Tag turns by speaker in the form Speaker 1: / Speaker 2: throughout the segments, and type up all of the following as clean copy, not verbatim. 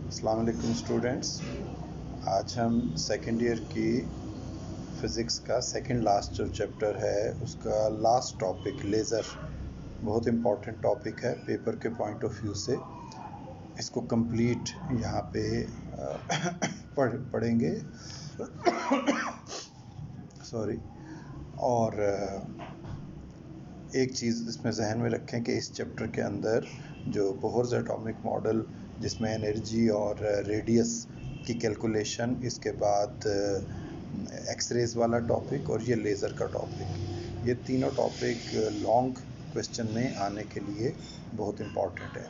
Speaker 1: अस्सलाम वालेकुम स्टूडेंट्स। आज हम सेकेंड ईयर की फ़िज़िक्स का सेकंड लास्ट जो चैप्टर है उसका लास्ट टॉपिक लेज़र, बहुत इम्पॉर्टेंट टॉपिक है पेपर के पॉइंट ऑफ व्यू से। इसको कंप्लीट यहाँ पे पढ़ेंगे सॉरी। और एक चीज़ इसमें जहन में रखें कि इस चैप्टर के अंदर जो बोहर्स एटॉमिक मॉडल जिसमें एनर्जी और रेडियस की कैलकुलेशन, इसके बाद एक्सरेज वाला टॉपिक और ये लेज़र का टॉपिक, ये तीनों टॉपिक लॉन्ग क्वेश्चन में आने के लिए बहुत इम्पॉर्टेंट है।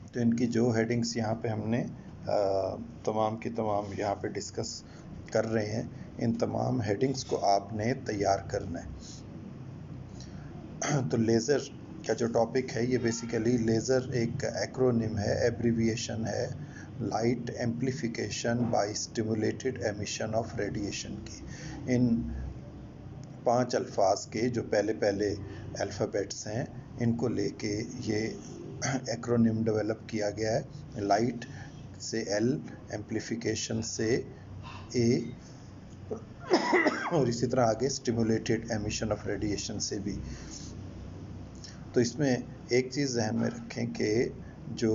Speaker 1: तो इनकी जो हेडिंग्स यहाँ पे हमने तमाम की तमाम यहाँ पे डिस्कस कर रहे हैं, इन तमाम हेडिंग्स को आपने तैयार करना है। तो लेज़र का जो टॉपिक है ये बेसिकली लेज़र एक एक्रोनिम है, एब्रीविएशन है light amplification by stimulated emission of radiation की। इन 5 अल्फाज के जो पहले पहले अल्फ़ाबेट्स हैं इनको लेके ये एक्रोनिम डेवलप किया गया है। लाइट से एल, एम्प्लीफिकेशन से ए और इसी तरह आगे स्टिमुलेटेड एमिशन ऑफ रेडिएशन से भी। तो इसमें एक चीज़ ध्यान में रखें कि जो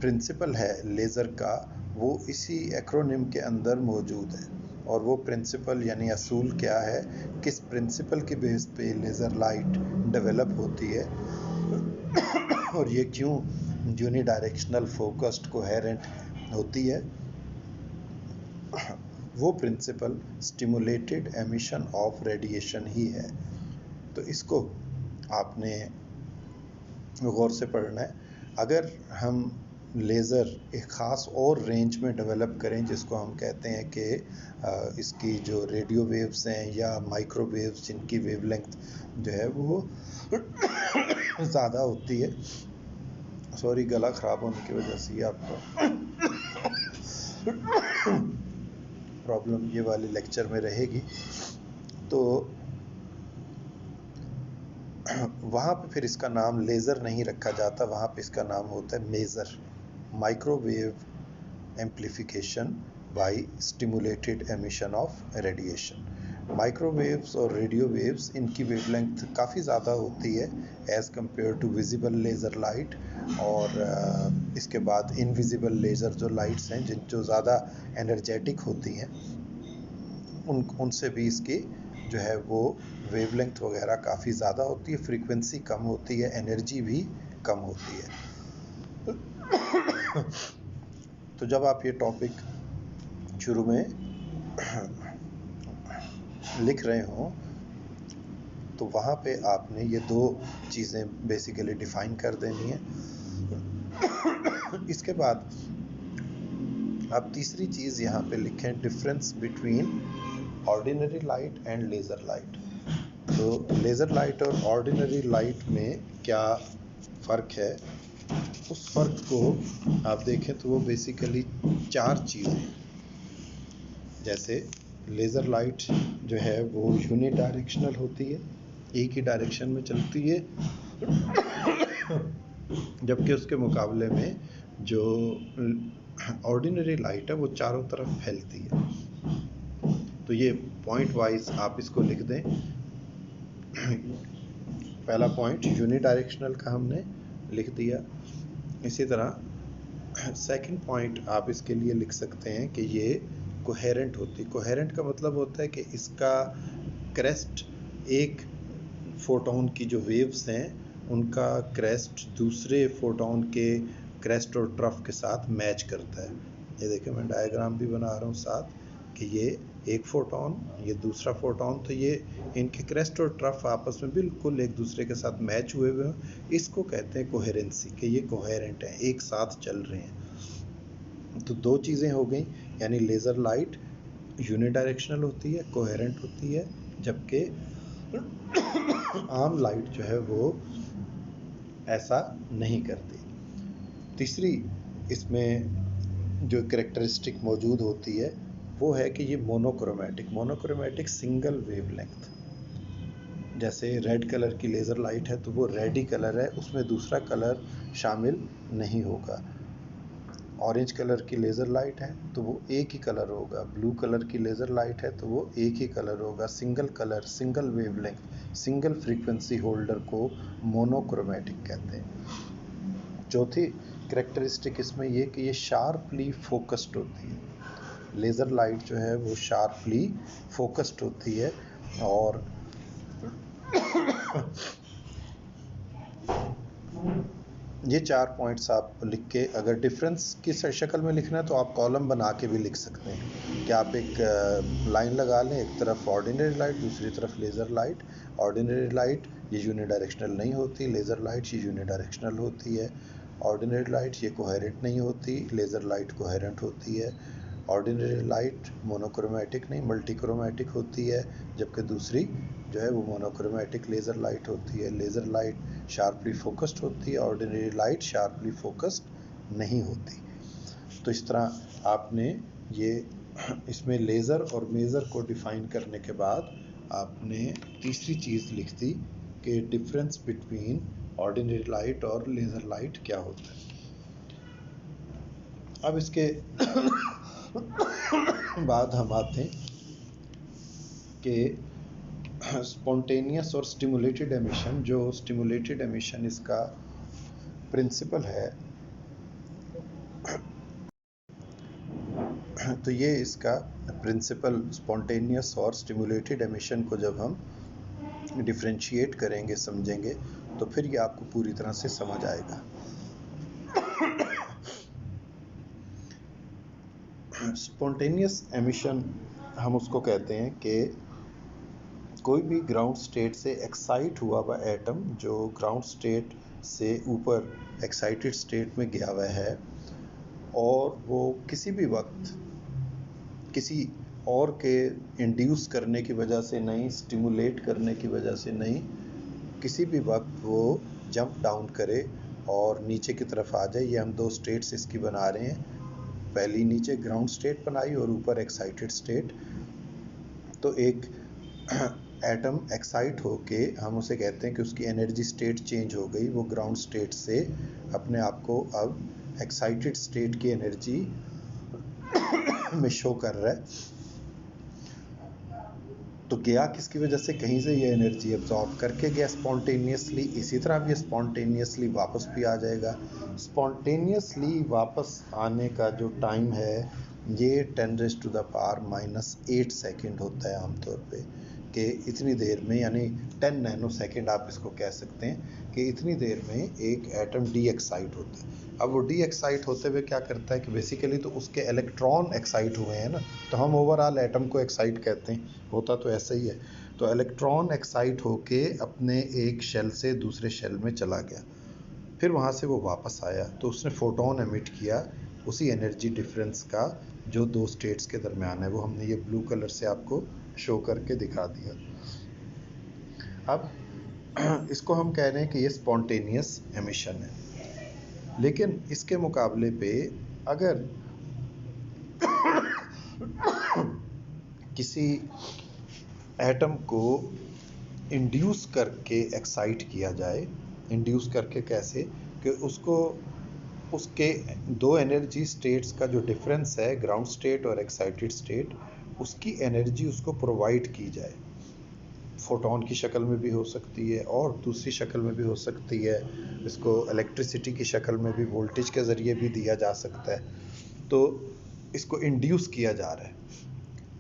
Speaker 1: प्रिंसिपल है लेज़र का वो इसी एक्रोनिम के अंदर मौजूद है, और वो प्रिंसिपल यानी असूल क्या है, किस प्रिंसिपल के बेस पे लेज़र लाइट डेवलप होती है और ये क्यों यूनिडायरेक्शनल फोकस्ड कोहेरेंट होती है। वो principle stimulated emission of radiation ही है। तो इसको आपने गौर से पढ़ना है। अगर हम लेज़र एक ख़ास और रेंज में डेवलप करें जिसको हम कहते हैं कि इसकी जो रेडियो वेव्स हैं या माइक्रोवेव्स जिनकी वेवलेंथ जो है वो ज़्यादा होती है, सॉरी गला ख़राब होने की वजह से आपको प्रॉब्लम ये वाली लेक्चर में रहेगी। तो वहाँ पे फिर इसका नाम लेज़र नहीं रखा जाता, वहाँ पे इसका नाम होता है maser, microwave amplification by stimulated emission of radiation. Microwaves और रेडियो वेव्स इनकी वेवलेंथ काफ़ी ज़्यादा होती है as compare to visible laser light, और इसके बाद इनविजिबल लेज़र जो लाइट्स हैं जो ज़्यादा एनर्जेटिक होती हैं उनसे भी इसकी जो है वो वेवलेंथ वगैरह काफ़ी ज़्यादा होती है, फ्रीक्वेंसी कम होती है, एनर्जी भी कम होती है। तो जब आप ये टॉपिक शुरू में लिख रहे हों तो वहाँ पे आपने ये दो चीज़ें बेसिकली डिफ़ाइन कर देनी है। इसके बाद आप तीसरी चीज़ यहाँ पे लिखें, difference between ordinary light and laser light. तो लेज़र लाइट और ऑर्डिनरी लाइट में क्या फ़र्क है, उस फ़र्क को आप देखें तो वो बेसिकली 4 चीज़ें। जैसे लेज़र लाइट जो है वो यूनिडायरेक्शनल होती है, एक ही डायरेक्शन में चलती है, जबकि उसके मुकाबले में जो ऑर्डिनरी लाइट है वो चारों तरफ फैलती है। तो ये पॉइंट वाइज आप इसको लिख दें। पहला पॉइंट यूनिडायरेक्शनल का हमने लिख दिया। इसी तरह सेकंड पॉइंट आप इसके लिए लिख सकते हैं कि ये कोहेरेंट होती है। कोहेरेंट का मतलब होता है कि इसका क्रेस्ट, एक फोटोन की जो वेव्स हैं उनका क्रेस्ट दूसरे फोटोन के क्रेस्ट और ट्रफ के साथ मैच करता है। ये देखिए मैं डायग्राम भी बना रहा हूँ साथ कि ये एक फोटोन, ये दूसरा फोटोन, तो ये इनके क्रेस्ट और ट्रफ आपस में बिल्कुल एक दूसरे के साथ मैच हुए हुए हैं। इसको कहते हैं कोहेरेंसी, कि ये कोहेरेंट हैं, एक साथ चल रहे हैं। तो दो चीज़ें हो गई, यानी लेज़र लाइट यूनिडायरेक्शनल होती है, कोहेरेंट होती है, जबकि आम लाइट जो है वो ऐसा नहीं करती। तीसरी इसमें जो कैरेक्टरिस्टिक मौजूद होती है वो है कि ये मोनोक्रोमैटिक सिंगल वेवलेंथ, जैसे रेड कलर की लेज़र लाइट है तो वो रेड ही कलर है, उसमें दूसरा कलर शामिल नहीं होगा। ऑरेंज कलर की लेज़र लाइट है तो वो एक ही कलर होगा। ब्लू कलर की लेज़र लाइट है तो वो एक ही कलर होगा। Single colour, single wavelength, single frequency holder को मोनोक्रोमैटिक कहते हैं। चौथी कैरेक्टरिस्टिक इसमें ये कि ये शार्पली फोकस्ड होती है। लेज़र लाइट जो है वो शार्पली फोकस्ड होती है। और ये 4 पॉइंट्स आप लिख के, अगर डिफरेंस की शक्ल में लिखना है तो आप कॉलम बना के भी लिख सकते हैं कि आप एक लाइन लगा लें, एक तरफ ऑर्डिनरी लाइट, दूसरी तरफ लेज़र लाइट। ऑर्डिनरी लाइट ये यूनिडायरेक्शनल नहीं होती, लेज़र लाइट ये यूनिडायरेक्शनल होती है। ऑर्डिनरी लाइट ये कोहेरेंट नहीं होती, लेज़र लाइट कोहेरेंट होती है। ऑर्डिनरी लाइट मोनोक्रोमैटिक नहीं मल्टीक्रोमैटिक होती है, जबकि दूसरी जो है वो मोनोक्रोमैटिक लेज़र लाइट होती है। लेज़र लाइट शार्पली फोकस्ड होती है, ऑर्डिनरी लाइट शार्पली फोकस्ड नहीं होती। तो इस तरह आपने ये इसमें लेज़र और मेज़र को डिफ़ाइन करने के बाद आपने तीसरी चीज़ लिख दी कि डिफरेंस बिटवीन ऑर्डिनरी लाइट और लेज़र लाइट क्या होता है। अब इसके बाद हम आते हैं कि स्पॉन्टेनियस और स्टिमुलेटेड एमिशन। जो स्टिमुलेटेड एमिशन इसका प्रिंसिपल है, तो ये इसका प्रिंसिपल स्पॉन्टेनियस और स्टिमुलेटेड एमिशन को जब हम डिफरेंशिएट करेंगे, समझेंगे, तो फिर ये आपको पूरी तरह से समझ आएगा। स्पॉन्टेनियस एमिशन हम उसको कहते हैं कि कोई भी ग्राउंड स्टेट से एक्साइट हुआ हुआ एटम जो ग्राउंड स्टेट से ऊपर एक्साइटेड स्टेट में गया हुआ है, और वो किसी भी वक्त किसी और के इंड्यूस करने की वजह से नहीं, स्टिमुलेट करने की वजह से नहीं, किसी भी वक्त वो जंप डाउन करे और नीचे की तरफ आ जाए। ये हम दो स्टेट्स इसकी बना रहे हैं, पहली नीचे ग्राउंड स्टेट बनाई और ऊपर एक्साइटेड स्टेट। तो एक एटम एक्साइट होके हम उसे कहते हैं कि उसकी एनर्जी स्टेट चेंज हो गई, वो ग्राउंड स्टेट से अपने आप को अब एक्साइटेड स्टेट की एनर्जी में शो कर रहा है। तो गया किसकी वजह से, कहीं से ये एनर्जी एब्जॉर्ब करके गया स्पॉन्टेनियसली, इसी तरह भी स्पॉन्टेनियसली वापस भी आ जाएगा। स्पॉन्टेनियसली वापस आने का जो टाइम है ये 10⁻⁻8 सेकेंड होता है आमतौर पे, कि इतनी देर में, यानी 10 नैनो सेकेंड आप इसको कह सकते हैं कि इतनी देर में एक एटम डी एक्साइट होता है। अब वो डी एक्साइट होते हुए क्या करता है कि बेसिकली तो उसके इलेक्ट्रॉन एक्साइट हुए हैं ना, तो हम ओवरऑल एटम को एक्साइट कहते हैं, होता तो ऐसा ही है। तो इलेक्ट्रॉन एक्साइट होके अपने एक शेल से दूसरे शेल में चला गया, फिर वहाँ से वो वापस आया तो उसने फोटोन एमिट किया उसी एनर्जी डिफरेंस का जो दो स्टेट्स के दरमियान है। वो हमने ये ब्लू कलर से आपको शो करके दिखा दिया। अब इसको हम कह रहे हैं कि ये स्पॉन्टेनियस एमिशन है, लेकिन इसके मुकाबले पे अगर किसी एटम को इंड्यूस करके एक्साइट किया जाए, इंड्यूस करके कैसे, कि उसको उसके दो एनर्जी स्टेट्स का जो डिफरेंस है, ग्राउंड स्टेट और एक्साइटेड स्टेट, उसकी एनर्जी उसको प्रोवाइड की जाए। फोटोन की शक्ल में भी हो सकती है और दूसरी शक्ल में भी हो सकती है, इसको इलेक्ट्रिसिटी की शक्ल में भी, वोल्टेज के ज़रिए भी दिया जा सकता है। तो इसको इंड्यूस किया जा रहा है,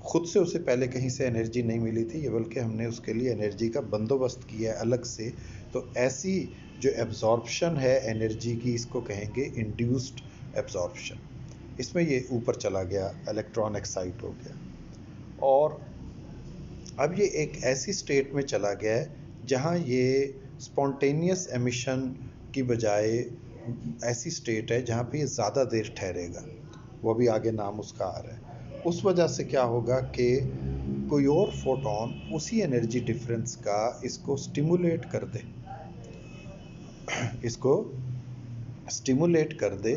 Speaker 1: खुद से उसे पहले कहीं से एनर्जी नहीं मिली थी, ये बल्कि हमने उसके लिए एनर्जी का बंदोबस्त किया है अलग से। तो ऐसी जो एब्जॉर्प्शन है एनर्जी की, इसको कहेंगे इंड्यूस्ड एब्जॉर्प्शन। इसमें ये ऊपर चला गया, इलेक्ट्रॉन एक्साइट हो गया, और अब ये एक ऐसी स्टेट में चला गया है जहाँ ये स्पॉन्टेनियस एमिशन की बजाय ऐसी स्टेट है जहाँ पे ये ज़्यादा देर ठहरेगा, वो भी आगे नाम उसका आ रहा है। उस वजह से क्या होगा कि कोई और फोटोन उसी एनर्जी डिफरेंस का इसको स्टिमुलेट कर दे, इसको स्टिमुलेट कर दे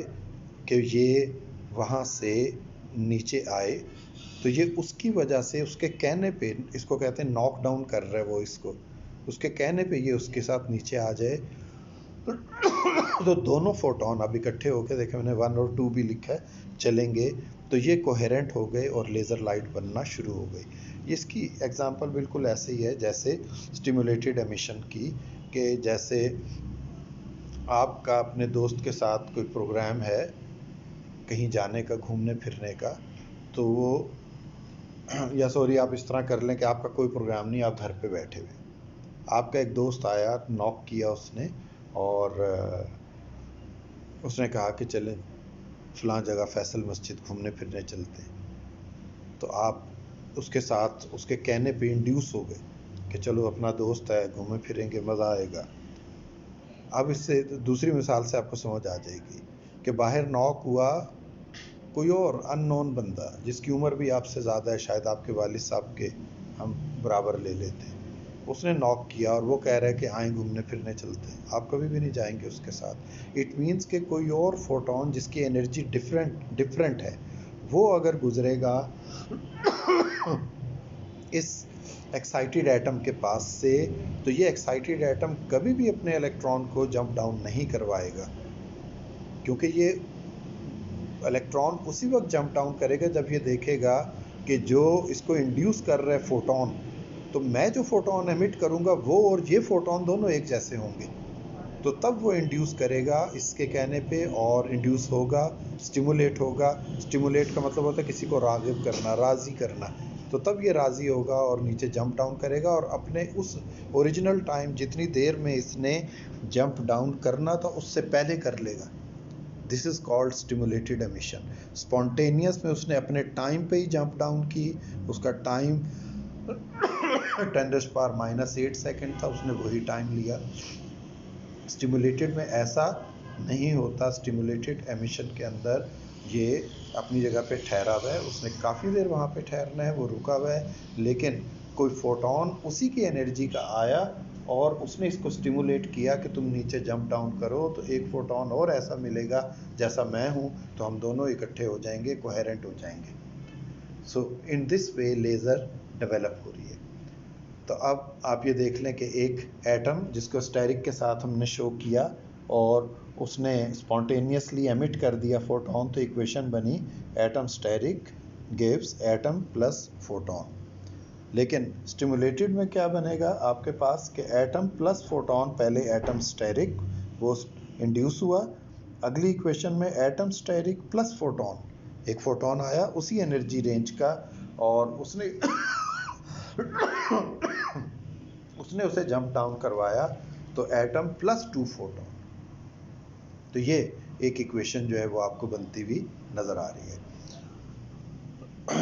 Speaker 1: कि ये वहाँ से नीचे आए। तो ये उसकी वजह से, उसके कहने पे, इसको कहते हैं नॉक डाउन कर रहा है वो इसको, उसके कहने पे ये उसके साथ नीचे आ जाए तो दोनों फोटोन अब इकट्ठे होकर, देखें मैंने 1 और 2 भी लिखा है, चलेंगे तो ये कोहेरेंट हो गए और लेज़र लाइट बनना शुरू हो गई। इसकी एग्जांपल बिल्कुल ऐसे ही है जैसे स्टिमुलेटेड एमिशन की, कि जैसे आपका अपने दोस्त के साथ कोई प्रोग्राम है कहीं जाने का, घूमने फिरने का, तो वो या सॉरी आप इस तरह कर लें कि आपका कोई प्रोग्राम नहीं, आप घर पे बैठे हुए, आपका एक दोस्त आया, नॉक किया उसने और उसने कहा कि चलें फलां जगह फैसल मस्जिद घूमने फिरने चलते हैं। तो आप उसके साथ उसके कहने पे इंड्यूस हो गए कि चलो अपना दोस्त है, घूमे फिरेंगे, मज़ा आएगा। अब इससे दूसरी मिसाल से आपको समझ आ जाएगी कि बाहर नॉक हुआ कोई और अननोन बंदा जिसकी उम्र भी आपसे ज़्यादा है, शायद आपके वालिद साहब के हम बराबर ले लेते हैं, उसने नॉक किया और वो कह रहा है कि आए घूमने फिरने चलते हैं, आप कभी भी नहीं जाएंगे उसके साथ। इट मीन्स कि कोई और फोटोन जिसकी एनर्जी डिफरेंट है, वो अगर गुजरेगा इस एक्साइटेड एटम के पास से, तो ये एक्साइटेड एटम कभी भी अपने इलेक्ट्रॉन को जंप डाउन नहीं करवाएगा, क्योंकि ये इलेक्ट्रॉन उसी वक्त जंप डाउन करेगा जब ये देखेगा कि जो इसको इंड्यूस कर रहा है फोटोन, तो मैं जो फोटोन एमिट करूंगा वो और ये फोटोन दोनों एक जैसे होंगे, तो तब वो इंड्यूस करेगा इसके कहने पे और इंड्यूस होगा, स्टिमुलेट होगा। स्टिमुलेट का मतलब होता है किसी को रागिब करना, राज़ी करना, तो तब ये राज़ी होगा और नीचे जंप डाउन करेगा और अपने उस ओरिजिनल टाइम जितनी देर में इसने जंप डाउन करना था उससे पहले कर लेगा। This is called stimulated emission. Spontaneous में उसने अपने टाइम पे ही जंप डाउन की, उसका टाइम 10⁻⁻8 सेकेंड था, उसने वही टाइम लिया। स्टिमुलेटेड में ऐसा नहीं होता। स्टिमुलेटेड एमिशन के अंदर ये अपनी जगह पे ठहरा हुआ है, उसने काफ़ी देर वहाँ पे ठहरना है, वो रुका हुआ है, लेकिन कोई फोटोन उसी की एनर्जी का आया और उसने इसको स्टिमुलेट किया कि तुम नीचे जंप डाउन करो, तो एक फोटोन और ऐसा मिलेगा जैसा मैं हूँ, तो हम दोनों इकट्ठे हो जाएंगे, कोहेरेंट हो जाएंगे। So in this way laser develop हो रही है। तो अब आप ये देख लें कि एक एटम जिसको स्टेरिक के साथ हमने शो किया और उसने स्पॉन्टेनियसली एमिट कर दिया फोटोन, तो इक्वेशन बनी atom asterisk gives atom plus photon. लेकिन स्टिमुलेटेड में क्या बनेगा आपके पास कि एटम प्लस फोटोन, पहले एटम स्टेरिक वो इंड्यूस हुआ, अगली इक्वेशन में एटम स्टेरिक प्लस फोटोन, एक फोटोन आया उसी एनर्जी रेंज का और उसने उसने उसे जंप डाउन करवाया, तो एटम प्लस 2 फोटोन। तो ये एक इक्वेशन जो है वो आपको बनती हुई नजर आ रही है।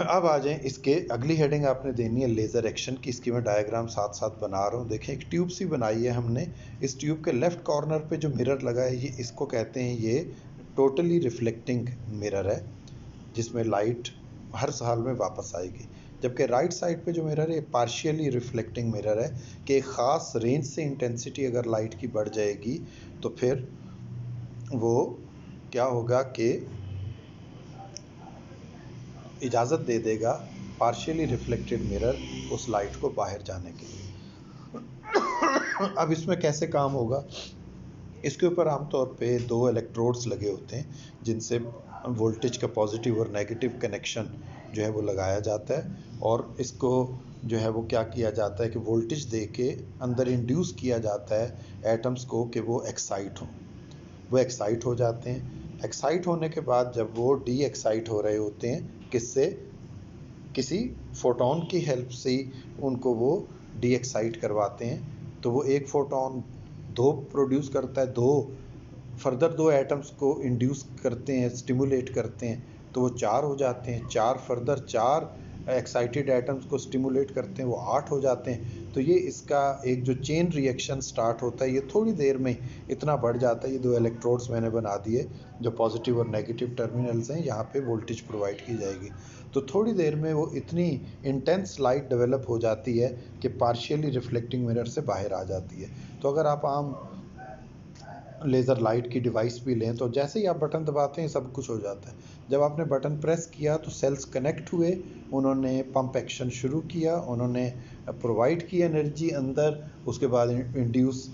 Speaker 1: अब आ जाएं, इसके अगली हेडिंग आपने देनी है लेज़र एक्शन की। इसकी मैं डायग्राम साथ साथ बना रहा हूँ। देखें एक ट्यूब सी बनाई है हमने, इस ट्यूब के लेफ्ट कॉर्नर पे जो मिरर लगा है, ये इसको कहते हैं, ये टोटली रिफ्लेक्टिंग मिरर है जिसमें लाइट हर साल में वापस आएगी। जबकि राइट साइड पे जो मिरर है पार्शियली रिफ्लेक्टिंग मिरर है कि एक ख़ास रेंज से इंटेंसिटी अगर लाइट की बढ़ जाएगी तो फिर वो क्या होगा कि इजाज़त दे देगा पार्शियली रिफ्लेक्टेड मिरर उस लाइट को बाहर जाने के लिए। अब इसमें कैसे काम होगा, इसके ऊपर आमतौर पे 2 इलेक्ट्रोड्स लगे होते हैं जिनसे वोल्टेज का पॉजिटिव और नेगेटिव कनेक्शन जो है वो लगाया जाता है, और इसको जो है वो क्या किया जाता है कि वोल्टेज दे के अंदर इंड्यूस किया जाता है एटम्स को कि वो एक्साइट हों। वो एक्साइट हो जाते हैं। एक्साइट होने के बाद जब वो डी एक्साइट हो रहे होते हैं, किससे, किसी फोटोन की हेल्प से उनको वो डी एक्साइट करवाते हैं, तो वो एक फोटोन 2 प्रोड्यूस करता है, 2 फर्दर 2 एटम्स को इंड्यूस करते हैं, स्टिमुलेट करते हैं, तो वो 4 हो जाते हैं, 4 फर्दर 4 एक्साइटेड एटम्स को स्टिमुलेट करते हैं, वो 8 हो जाते हैं। तो ये इसका एक जो चेन रिएक्शन स्टार्ट होता है, ये थोड़ी देर में इतना बढ़ जाता है। ये 2 इलेक्ट्रोड्स मैंने बना दिए जो पॉजिटिव और नेगेटिव टर्मिनल्स हैं, यहाँ पे वोल्टेज प्रोवाइड की जाएगी। तो थोड़ी देर में वो इतनी इंटेंस लाइट डेवलप हो जाती है कि पार्शियली रिफ्लेक्टिंग मिरर से बाहर आ जाती है। तो अगर आप आम लेज़र लाइट की डिवाइस भी लें, तो जैसे ही आप बटन दबाते हैं सब कुछ हो जाता है। जब आपने बटन प्रेस किया तो सेल्स कनेक्ट हुए, उन्होंने पंप एक्शन शुरू किया, उन्होंने प्रोवाइड की एनर्जी अंदर, उसके बाद इंड्यूस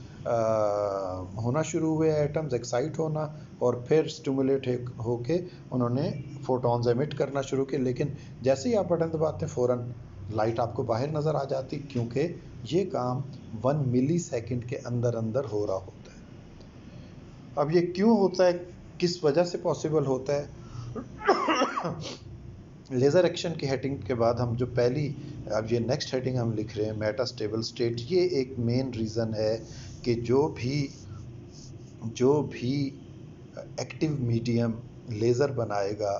Speaker 1: होना शुरू हुए एटम्स, एक्साइट होना, और फिर स्टिमुलेट होके उन्होंने फोटॉन्स एमिट करना शुरू किए। लेकिन जैसे ही आप बटन दबाते हैं फ़ौरन लाइट आपको बाहर नज़र आ जाती, क्योंकि ये काम 1 मिली सेकेंड के अंदर अंदर हो रहा होता है। अब ये क्यों होता है, किस वजह से पॉसिबल होता है? लेज़र एक्शन की हेडिंग के बाद हम जो पहली, अब ये नेक्स्ट हेडिंग हम लिख रहे हैं मेटास्टेबल स्टेट, ये एक मेन रीज़न है कि जो भी एक्टिव मीडियम लेज़र बनाएगा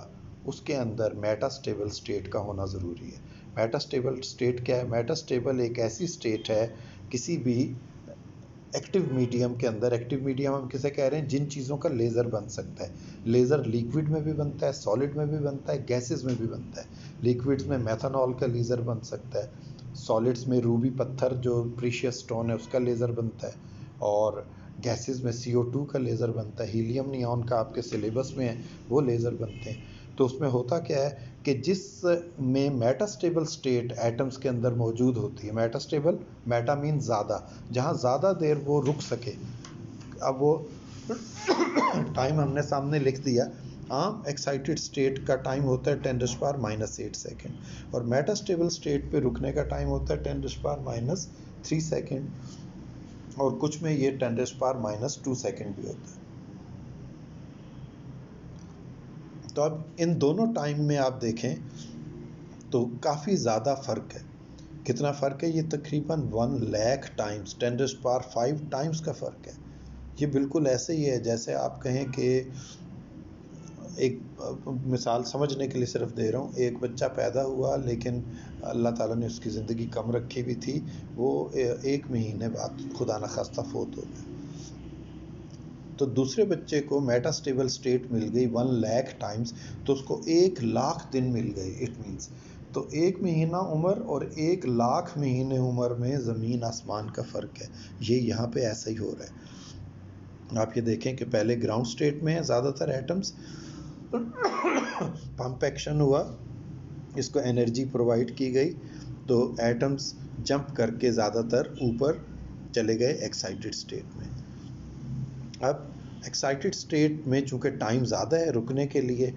Speaker 1: उसके अंदर मेटास्टेबल स्टेट का होना ज़रूरी है। मेटास्टेबल स्टेट क्या है? मेटास्टेबल एक ऐसी स्टेट है किसी भी एक्टिव मीडियम के अंदर। एक्टिव मीडियम हम किसे कह रहे हैं? जिन चीज़ों का लेज़र बन सकता है। लेज़र लिक्विड में भी बनता है, सॉलिड में भी बनता है, गैसेस में भी बनता है। लिक्विड्स में मेथनॉल का लेज़र बन सकता है, सॉलिड्स में रूबी पत्थर जो प्रीशियस स्टोन है उसका लेज़र बनता है, और गैसेस में CO2 का लेज़र बनता है, हीलियम नियॉन का आपके सिलेबस में है वो लेज़र बनते हैं। तो उसमें होता क्या है कि जिस में मेटास्टेबल स्टेट एटम्स के अंदर मौजूद होती है, मेटास्टेबल, मेटा मीन ज़्यादा, जहाँ ज़्यादा देर वो रुक सके। अब वो टाइम हमने सामने लिख दिया। आम एक्साइटेड स्टेट का टाइम होता है 10⁻⁻8 सेकेंड, और मेटास्टेबल स्टेट पे रुकने का टाइम होता है 10⁻³ सेकेंड, और कुछ में ये 10⁻² सेकेंड भी होता है। तो अब इन दोनों टाइम में आप देखें तो काफ़ी ज़्यादा फ़र्क है। कितना फ़र्क है? ये तकरीबन 1 लाख टाइम्स, 10⁵ टाइम्स का फ़र्क है। ये बिल्कुल ऐसे ही है जैसे आप कहें कि एक मिसाल समझने के लिए सिर्फ दे रहा हूँ, एक बच्चा पैदा हुआ लेकिन अल्लाह ताला ने उसकी ज़िंदगी कम रखी हुई थी, वो 1 महीने बाद खुदा न खास्ता फोत हो गया। तो दूसरे बच्चे को मेटास्टेबल स्टेट मिल गई 1 लाख टाइम्स, तो उसको 1 लाख दिन मिल गए। इट मीन्स तो 1 महीना उम्र और 1 लाख महीने उम्र में ज़मीन आसमान का फ़र्क है। ये यहाँ पे ऐसा ही हो रहा है। आप ये देखें कि पहले ग्राउंड स्टेट में है ज़्यादातर एटम्स, पंप एक्शन हुआ, इसको एनर्जी प्रोवाइड की गई, तो एटम्स जंप करके ज़्यादातर ऊपर चले गए एक्साइटेड स्टेट में। अब एक्साइटेड स्टेट में चूँकि टाइम ज़्यादा है रुकने के लिए,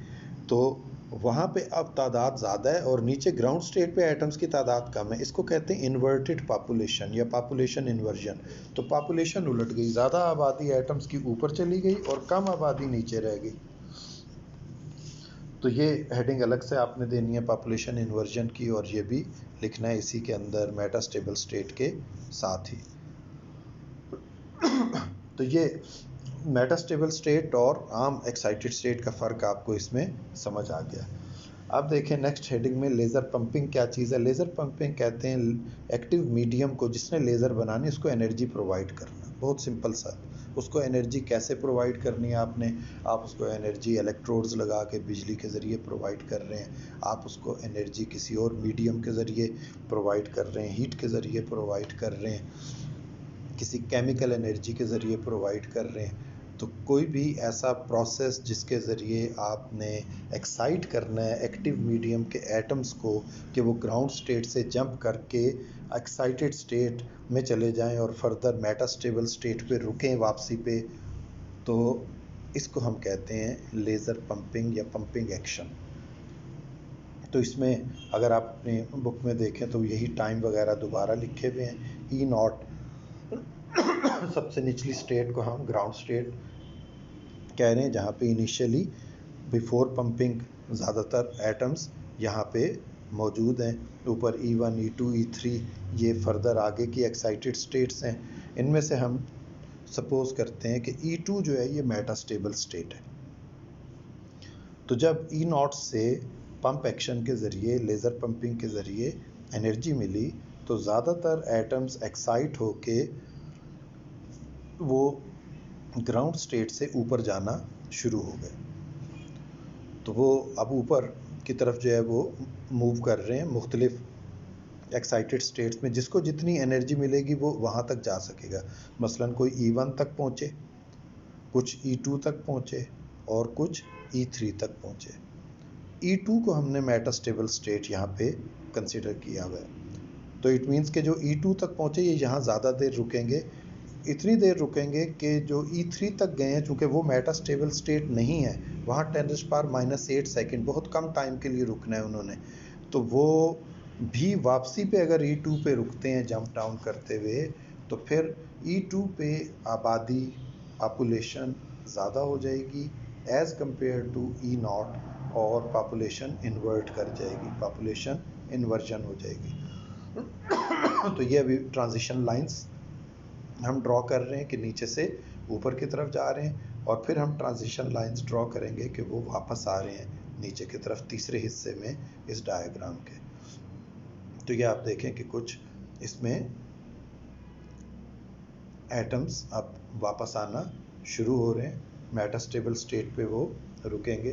Speaker 1: तो वहाँ पे अब तादाद ज़्यादा है, और नीचे ग्राउंड स्टेट पे एटम्स की तादाद कम है। इसको कहते हैं इन्वर्टेड पॉपुलेशन या पॉपुलेशन इन्वर्जन। तो पॉपुलेशन उलट गई, ज़्यादा आबादी एटम्स की ऊपर चली गई और कम आबादी नीचे रह गई। तो ये हेडिंग अलग से आपने देनी है पॉपुलेशन इन्वर्जन की, और ये भी लिखना है इसी के अंदर मेटास्टेबल स्टेट के साथ ही। तो ये मेटास्टेबल स्टेट और आम एक्साइटेड स्टेट का फ़र्क आपको इसमें समझ आ गया। अब देखें नेक्स्ट हेडिंग में लेज़र पंपिंग क्या चीज़ है। लेज़र पंपिंग कहते हैं एक्टिव मीडियम को, जिसने लेज़र बनानी उसको एनर्जी प्रोवाइड करना। बहुत सिंपल सा, उसको एनर्जी कैसे प्रोवाइड करनी है आपने? आप उसको एनर्जी इलेक्ट्रोड्स लगा के बिजली के ज़रिए प्रोवाइड कर रहे हैं, आप उसको एनर्जी किसी और मीडियम के ज़रिए प्रोवाइड कर रहे हैं, हीट के ज़रिए प्रोवाइड कर रहे हैं, किसी केमिकल एनर्जी के ज़रिए प्रोवाइड कर रहे हैं। तो कोई भी ऐसा प्रोसेस जिसके ज़रिए आपने एक्साइट करना है एक्टिव मीडियम के एटम्स को कि वो ग्राउंड स्टेट से जंप करके एक्साइटेड स्टेट में चले जाएं और फर्दर मेटास्टेबल स्टेट पे रुकें वापसी पे, तो इसको हम कहते हैं लेज़र पंपिंग या पंपिंग एक्शन। तो इसमें अगर आप अपनी बुक में देखें तो यही टाइम वगैरह दोबारा लिखे हुए हैं। E0 सबसे निचली स्टेट को हम ग्राउंड स्टेट कह रहे हैं, जहाँ पे इनिशियली बिफोर पंपिंग ज़्यादातर एटम्स यहाँ पे मौजूद हैं। ऊपर E1 E2 E3 ये फर्दर आगे की एक्साइटेड स्टेट्स हैं। इनमें से हम सपोज करते हैं कि E2 जो है ये मेटास्टेबल स्टेट है। तो जब E0 से पंप एक्शन के ज़रिए, लेज़र पंपिंग के ज़रिए एनर्जी मिली, तो ज़्यादातर एटम्स एक्साइट होके वो ग्राउंड स्टेट से ऊपर जाना शुरू हो गए। तो वो अब ऊपर की तरफ जो है वो मूव कर रहे हैं मुख्तलिफ एक्साइटेड स्टेट्स में। जिसको जितनी एनर्जी मिलेगी वो वहाँ तक जा सकेगा। मसलन कोई E1 तक पहुँचे कुछ E2 तक पहुँचे और कुछ E3 तक पहुँचे। E2 को हमने मेटास्टेबल स्टेट यहाँ पे कंसिडर किया हुआ है, तो इट मीन्स के जो E2 तक पहुँचे ये यहाँ ज़्यादा देर रुकेंगे, इतनी देर रुकेंगे कि जो E3 तक गए हैं, चूँकि वो मेटास्टेबल स्टेट नहीं है, वहाँ 10⁻⁸ सेकेंड बहुत कम टाइम के लिए रुकना है उन्होंने, तो वो भी वापसी पे अगर E2 पे रुकते हैं जंप डाउन करते हुए, तो फिर E2 पे आबादी पॉपुलेशन ज़्यादा हो जाएगी एज़ कम्पेयर टू E0, और पॉपुलेशन इन्वर्ट कर जाएगी, पॉपुलेशन इन्वर्जन हो जाएगी। तो ये अभी ट्रांजिशन लाइंस हम ड्रॉ कर रहे हैं कि नीचे से ऊपर की तरफ जा रहे हैं, और फिर हम ट्रांजिशन लाइंस ड्रॉ करेंगे कि वो वापस आ रहे हैं नीचे की तरफ तीसरे हिस्से में इस डायग्राम के। तो ये आप देखें कि कुछ इसमें एटम्स अब वापस आना शुरू हो रहे हैं, मेटास्टेबल स्टेट पे वो रुकेंगे।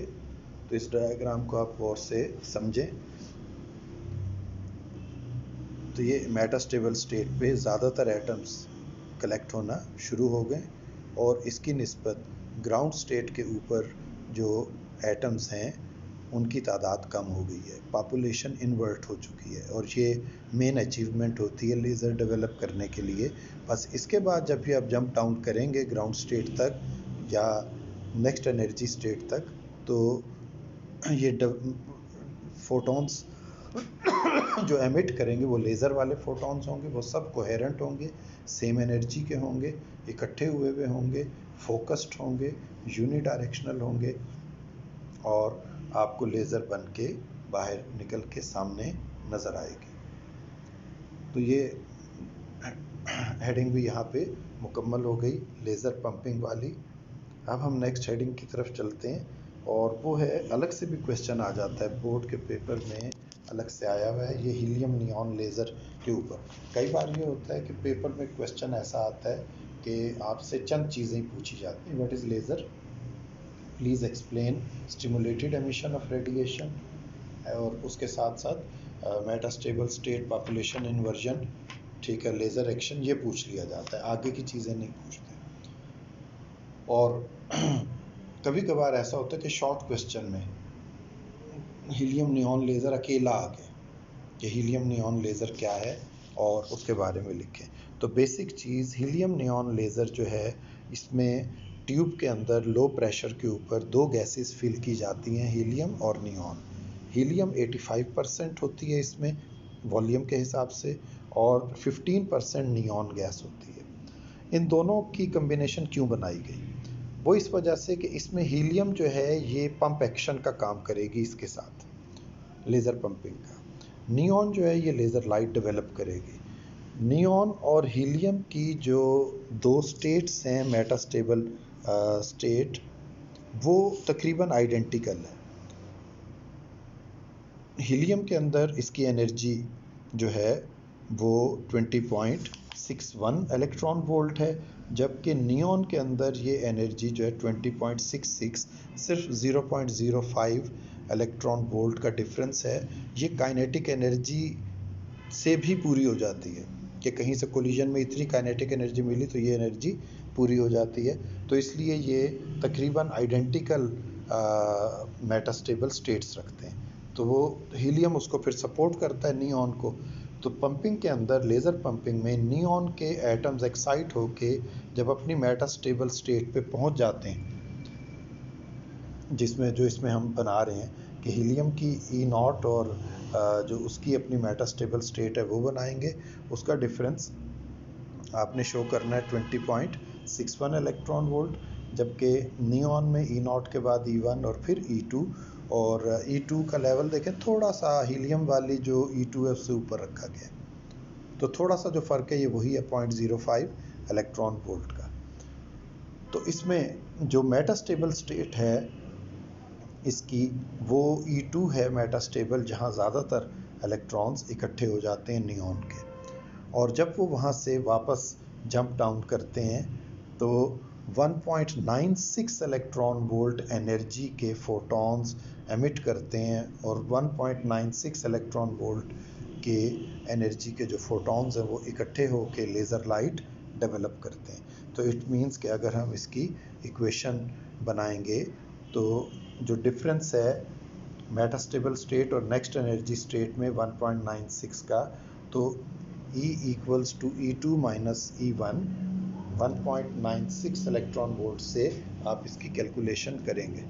Speaker 1: तो इस डायग्राम को आप गौर से समझें। तो ये मेटास्टेबल स्टेट पे ज़्यादातर एटम्स कलेक्ट होना शुरू हो गए, और इसकी निस्बत ग्राउंड स्टेट के ऊपर जो एटम्स हैं उनकी तादाद कम हो गई है, पॉपुलेशन इन्वर्ट हो चुकी है, और ये मेन अचीवमेंट होती है लेज़र डेवलप करने के लिए। बस इसके बाद जब भी आप जंप डाउन करेंगे ग्राउंड स्टेट तक या नेक्स्ट एनर्जी स्टेट तक, तो ये फोटॉन्स जो एमिट करेंगे वो लेज़र वाले फोटॉन्स होंगे, वो सब कोहेरेंट होंगे, सेम एनर्जी के होंगे, इकट्ठे हुए होंगे, फोकस्ड होंगे, यूनिडायरेक्शनल होंगे, और आपको लेज़र बन के बाहर निकल के सामने नज़र आएगी। तो ये हेडिंग भी यहाँ पे मुकम्मल हो गई लेज़र पंपिंग वाली। अब हम नेक्स्ट हेडिंग की तरफ चलते हैं, और वो है, अलग से भी क्वेश्चन आ जाता है बोर्ड के पेपर में, अलग से आया हुआ है ये हीलियम नियॉन लेज़र के ऊपर। कई बार ये होता है कि पेपर में क्वेश्चन ऐसा आता है कि आपसे चंद चीज़ें पूछी जाती हैं, what is laser, please explain stimulated emission of radiation, और उसके साथ साथ मेटास्टेबल स्टेट, पॉपुलेशन इन्वर्जन, ठीक है, लेज़र एक्शन, ये पूछ लिया जाता है, आगे की चीज़ें नहीं पूछते। और कभी कभार ऐसा होता है कि शॉर्ट क्वेश्चन में हीलियम नियॉन लेज़र अकेला आ गया कि हीलियम नियॉन लेज़र क्या है और उसके बारे में लिखें। तो बेसिक चीज़, हीलियम नियॉन लेज़र जो है, इसमें ट्यूब के अंदर लो प्रेशर के ऊपर दो गैसेस फिल की जाती हैं, हीलियम और नियॉन। हीलियम 85% होती है इसमें वॉल्यूम के हिसाब से, और 15% नियॉन गैस होती है। इन दोनों की कम्बिनेशन क्यों बनाई गई? वो इस वजह से कि इसमें हीलियम जो है ये पंप एक्शन का काम करेगी इसके साथ, लेज़र पंपिंग का। नियॉन जो है ये लेज़र लाइट डेवलप करेगी। नियॉन और हीलियम की जो दो स्टेट्स हैं मेटास्टेबल स्टेट, वो तकरीबन आइडेंटिकल है। हीलियम के अंदर इसकी एनर्जी जो है वो 20.61 इलेक्ट्रॉन वोल्ट है, जबकि नियॉन के अंदर ये एनर्जी जो है 20.66, सिर्फ 0.05 इलेक्ट्रॉन वोल्ट का डिफरेंस है। ये काइनेटिक एनर्जी से भी पूरी हो जाती है कि कहीं से कोलिजन में इतनी काइनेटिक एनर्जी मिली तो ये एनर्जी पूरी हो जाती है। तो इसलिए ये तकरीबन आइडेंटिकल मेटास्टेबल स्टेट्स रखते हैं। तो वो हीलियम उसको फिर सपोर्ट करता है नियॉन को। तो पंपिंग के अंदर, लेज़र पंपिंग में, नियॉन के एटम्स एक्साइट होके जब अपनी मेटास्टेबल स्टेट पे पहुंच जाते हैं, इसमें हम बना रहे हैं कि हीलियम की E0 और जो उसकी अपनी मेटास्टेबल स्टेट है वो बनाएंगे, उसका डिफरेंस आपने शो करना है 20.61 इलेक्ट्रॉन वोल्ट, जबकि नियॉन में E0 के बाद E1 और फिर E2, और E2 का लेवल देखें थोड़ा सा हीलियम वाली जो E2 है उससे ऊपर रखा गया, तो थोड़ा सा जो फ़र्क है ये वही है 0.05 इलेक्ट्रॉन वोल्ट का। तो इसमें जो मेटास्टेबल स्टेट है इसकी, वो E2 है मेटास्टेबल, जहाँ ज़्यादातर इलेक्ट्रॉन्स इकट्ठे हो जाते हैं नियॉन के, और जब वो वहाँ से वापस जंप डाउन करते हैं तो 1.96 इलेक्ट्रॉन वोल्ट एनर्जी के फोटॉन्स एमिट करते हैं, और 1.96 इलेक्ट्रॉन वोल्ट के एनर्जी के जो फोटॉन्स हैं वो इकट्ठे होकर लेज़र लाइट डेवलप करते हैं। तो इट मीन्स कि अगर हम इसकी इक्वेशन बनाएंगे तो जो डिफरेंस है मेटास्टेबल स्टेट और नेक्स्ट एनर्जी स्टेट में 1.96 का, तो E equals to E2 minus E1 1.96 electron volt से आप इसकी कैलकुलेशन करेंगे।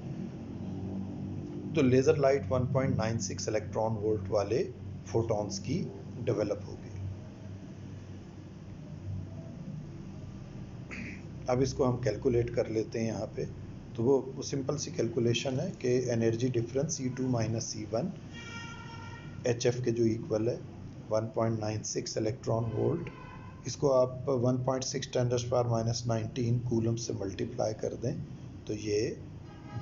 Speaker 1: तो लेज़र लाइट 1.96 इलेक्ट्रॉन वोल्ट वाले फोटॉन्स की डेवलप होगी। अब इसको हम कैलकुलेट कर लेते हैं यहाँ पे। तो वो सिंपल सी कैलकुलेशन है कि energy difference E2 minus E1 HF के जो इक्वल है 1.96 इलेक्ट्रॉन वोल्ट, इसको आप 1.6 10⁻⁻19 कूलम से मल्टीप्लाई कर दें तो ये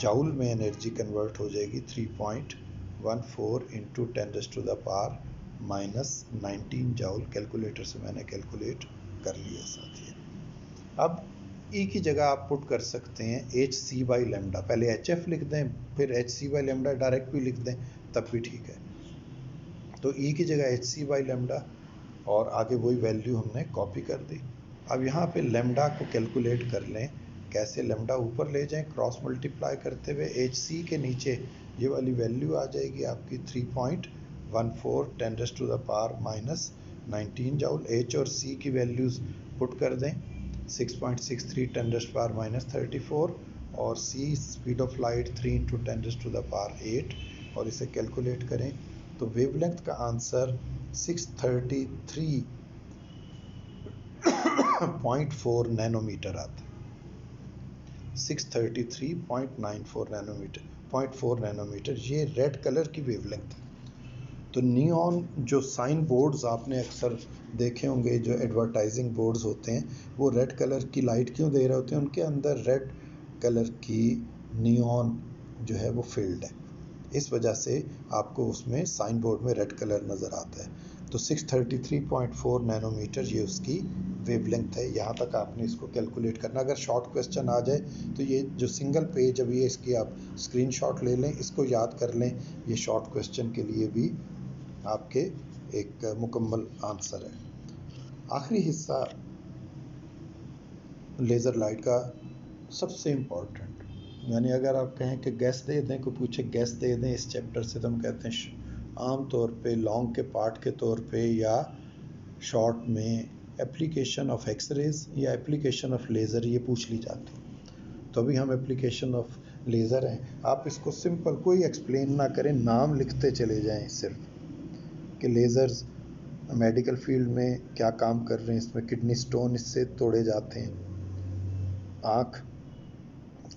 Speaker 1: जाउल में एनर्जी कन्वर्ट हो जाएगी 3.14 इंटू 10⁻⁻19 जाउल। कैलकुलेटर से मैंने कैलकुलेट कर लिया साथियों। अब E की जगह आप पुट कर सकते हैं hc/λ। पहले HF लिख दें, फिर hc/λ डायरेक्ट भी लिख दें, तब भी ठीक है। तो E की जगह hc/λ और आगे वही वैल्यू हमने कॉपी कर दी। अब यहाँ पे लैम्डा को कैलकुलेट कर लें। कैसे? लैम्डा ऊपर ले जाएं क्रॉस मल्टीप्लाई करते हुए, hc के नीचे ये वाली वैल्यू आ जाएगी आपकी 3.14 10⁻⁻19 जाउल। H और C की वैल्यूज पुट कर दें 6.63 10⁻⁻34 और C speed of light 3 into 10⁸ और इसे कैलकुलेट करें तो वेवलेंथ का आंसर 633.4 नैनोमीटर आता है। 633.94 नैनोमीटर ये रेड कलर की वेवलेंथ है। तो नियॉन जो साइन बोर्ड्स आपने अक्सर देखे होंगे, जो एडवर्टाइजिंग बोर्ड्स होते हैं, वो रेड कलर की लाइट क्यों दे रहे होते हैं? उनके अंदर रेड कलर की नियॉन जो है वो फील्ड है, इस वजह से आपको उसमें साइन बोर्ड में रेड कलर नज़र आता है। तो 633.4 नैनोमीटर ये उसकी वेवलेंथ है। यहाँ तक आपने इसको कैलकुलेट करना। अगर शॉर्ट क्वेश्चन आ जाए तो ये जो सिंगल पेज अभी है इसकी आप स्क्रीनशॉट ले लें, इसको याद कर लें। ये शॉर्ट क्वेश्चन के लिए भी आपके एक मुकम्मल आंसर है। आखिरी हिस्सा लेज़र लाइट का सबसे इम्पोर्टेंट, यानी अगर आप कहें कि गैस दे दें, को पूछे गैस दे दें इस चैप्टर से, तो हम कहते हैं आम तौर पे लॉन्ग के पार्ट के तौर पे या शॉर्ट में एप्लीकेशन ऑफ एक्सरेज या एप्लीकेशन ऑफ लेज़र ये पूछ ली जाती। तो अभी हम एप्लीकेशन ऑफ लेज़र हैं। आप इसको सिंपल कोई एक्सप्लेन ना करें, नाम लिखते चले जाएं सिर्फ कि लेज़र्स मेडिकल फील्ड में क्या काम कर रहे हैं। इसमें किडनी स्टोन इससे तोड़े जाते हैं, आँख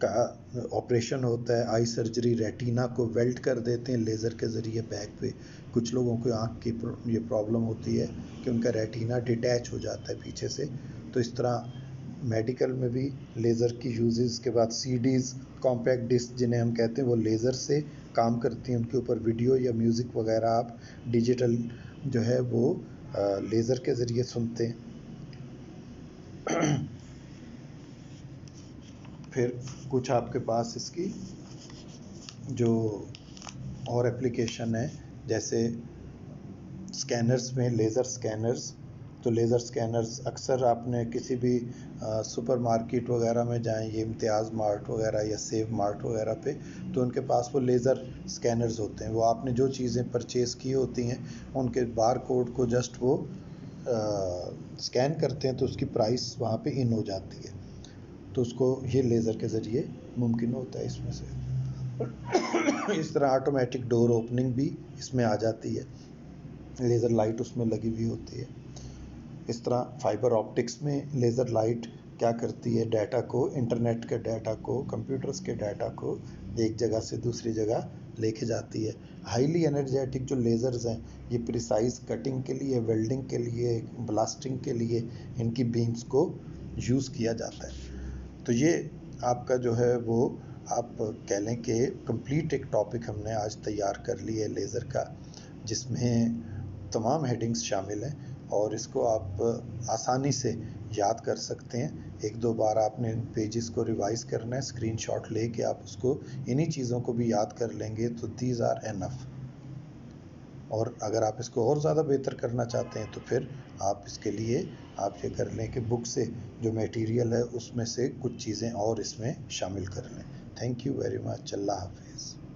Speaker 1: का ऑपरेशन होता है, आई सर्जरी, रेटिना को वेल्ड कर देते हैं लेज़र के ज़रिए बैक पे। कुछ लोगों को आँख की ये प्रॉब्लम होती है कि उनका रेटिना डिटैच हो जाता है पीछे से। तो इस तरह मेडिकल में भी लेज़र की यूजेस के बाद सीडीज़, कॉम्पैक्ट डिस्क जिन्हें हम कहते हैं, वो लेज़र से काम करती हैं। उनके ऊपर वीडियो या म्यूज़िक वगैरह आप डिजिटल जो है वो लेज़र के ज़रिए सुनते हैं। फिर कुछ आपके पास इसकी जो और एप्लीकेशन है, जैसे स्कैनर्स में लेज़र स्कैनर्स। तो लेज़र स्कैनर्स अक्सर आपने किसी भी सुपरमार्केट वगैरह में जाएं, ये इम्तियाज़ मार्ट वगैरह या सेव मार्ट वगैरह पे, तो उनके पास वो लेज़र स्कैनर्स होते हैं। वो आपने जो चीज़ें परचेज़ की होती हैं उनके बार कोड को जस्ट वो स्कैन करते हैं तो उसकी प्राइस वहाँ पे इन हो जाती है। तो उसको ये लेज़र के ज़रिए मुमकिन होता है इसमें से। इस तरह ऑटोमेटिक डोर ओपनिंग भी इसमें आ जाती है, लेज़र लाइट उसमें लगी हुई होती है। इस तरह फाइबर ऑप्टिक्स में लेज़र लाइट क्या करती है? डाटा को, इंटरनेट के डाटा को, कंप्यूटर्स के डाटा को एक जगह से दूसरी जगह लेके जाती है। हाईली एनर्जेटिक जो लेज़र्स हैं ये प्रिसाइज कटिंग के लिए, वेल्डिंग के लिए, ब्लास्टिंग के लिए इनकी बीम्स को यूज़ किया जाता है। तो ये आपका जो है वो आप कह लें कि कंप्लीट एक टॉपिक हमने आज तैयार कर ली है लेज़र का, जिसमें तमाम हेडिंग्स शामिल हैं और इसको आप आसानी से याद कर सकते हैं। एक दो बार आपने इन पेजेस को रिवाइज करना है, स्क्रीनशॉट लेके आप उसको इन्हीं चीज़ों को भी याद कर लेंगे तो दीज आर एनफ। और अगर आप इसको और ज़्यादा बेहतर करना चाहते हैं तो फिर आप इसके लिए आप ये कर लें कि बुक से जो मटेरियल है उसमें से कुछ चीज़ें और इसमें शामिल कर लें। Thank you very much. Allah हाफिज़।